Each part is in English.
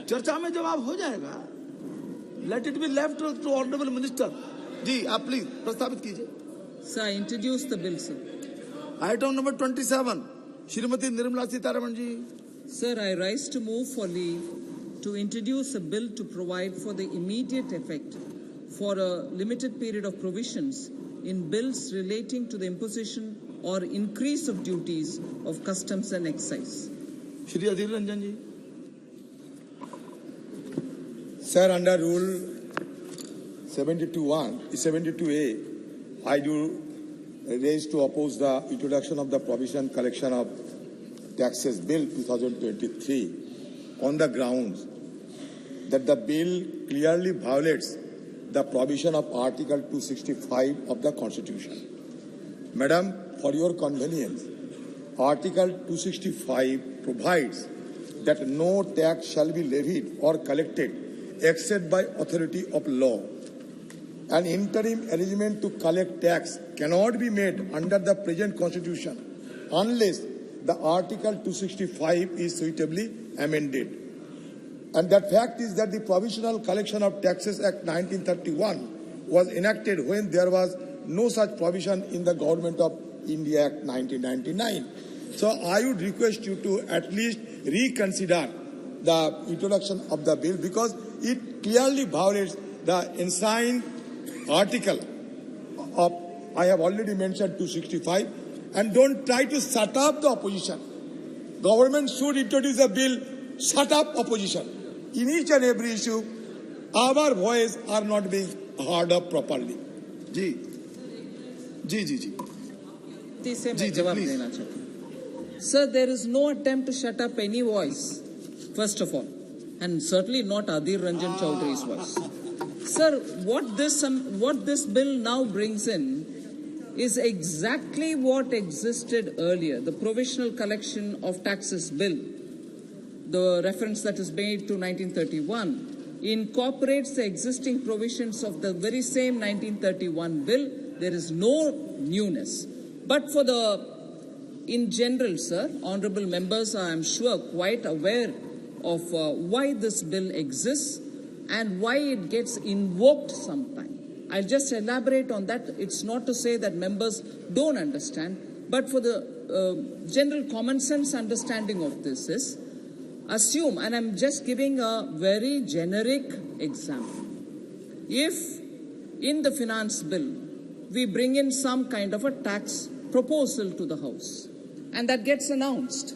चर्चा में जवाब हो जाएगा. Let it be left to honorable minister. जी आप प्लीज प्रस्तावित कीजिए. Sir, I introduce the bill, sir. Item number 27, Shrimati Nirmala Sitharaman ji. Sir, I rise to move for leave to introduce a bill to provide for the immediate effect for a limited period of provisions in bills relating to the imposition or increase of duties of customs and excise. Shri Adhir Ranjan ji. Sir, under Rule 72A, I do raise to oppose the introduction of the Provision Collection of Taxes Bill 2023 on the grounds that the bill clearly violates the provision of Article 265 of the Constitution. Madam, for your convenience, Article 265 provides that no tax shall be levied or collected except by authority of law. An interim arrangement to collect tax cannot be made under the present Constitution unless the Article 265 is suitably amended. And that fact is that the Provisional Collection of Taxes Act 1931 was enacted when there was no such provision in the Government of India Act 1999. So I would request you to at least reconsider the introduction of the bill because it clearly violates the enshrined article of, I have already mentioned 265, and don't try to shut up the opposition. Government should introduce a bill, shut up opposition. In each and every issue, our voice are not being heard of properly. जी जी जी जी तीसरे मैं जवाब देना चाहता हूँ. Sir, there is no attempt to shut up any voice, first of all, and certainly not Adhir Ranjan Chowdhury's voice. Sir, what this bill now brings in is exactly what existed earlier. The Provisional Collection of Taxes Bill, the reference that is made to 1931, incorporates the existing provisions of the very same 1931 bill. There is no newness. But in general, sir, honorable members are, I am sure, quite aware of why this bill exists and why it gets invoked sometimes. I'll just elaborate on that. It's not to say that members don't understand, but for the general common sense understanding of this is, assume, and I'm just giving a very generic example. If in the finance bill, we bring in some kind of a tax proposal to the House, and that gets announced,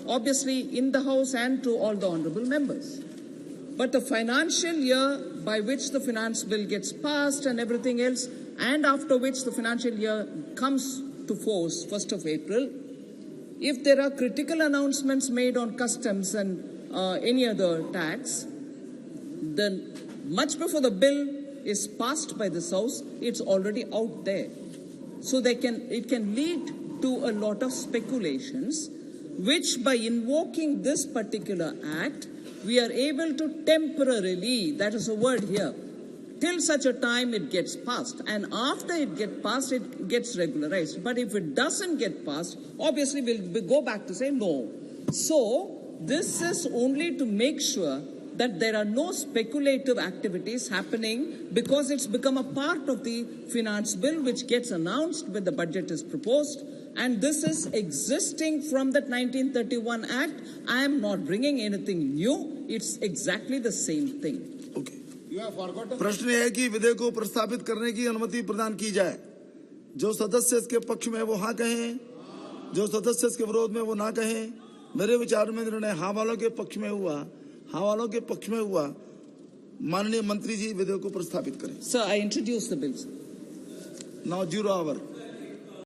obviously in the House and to all the honorable members. But the financial year by which the finance bill gets passed and everything else, and after which the financial year comes to force, 1st of April, if there are critical announcements made on customs and any other tax, then much before the bill is passed by this House, it's already out there. So it can lead to a lot of speculations, which by invoking this particular act, we are able to temporarily, that is a word here, till such a time it gets passed. And after it gets passed, it gets regularized. But if it doesn't get passed, obviously we'll go back to say no. So this is only to make sure that there are no speculative activities happening because it's become a part of the finance bill which gets announced when the budget is proposed. And this is existing from that 1931 Act. I am not bringing anything new. It's exactly the same thing. Okay. प्रश्न है कि विधेयक को प्रस्तावित करने की अनुमति प्रदान की जाए. जो सदस्य इसके पक्ष में वो हाँ कहें, जो सदस्य इसके विरोध में वो ना कहें. मेरे विचार में निर्णय हाँ वालों के पक्ष में हुआ. हाँ वालों के पक्ष में हुआ. माननीय मंत्री जी विधेयक को प्रस्तावित करें. Sir, I introduce the bill. Now 0 hour.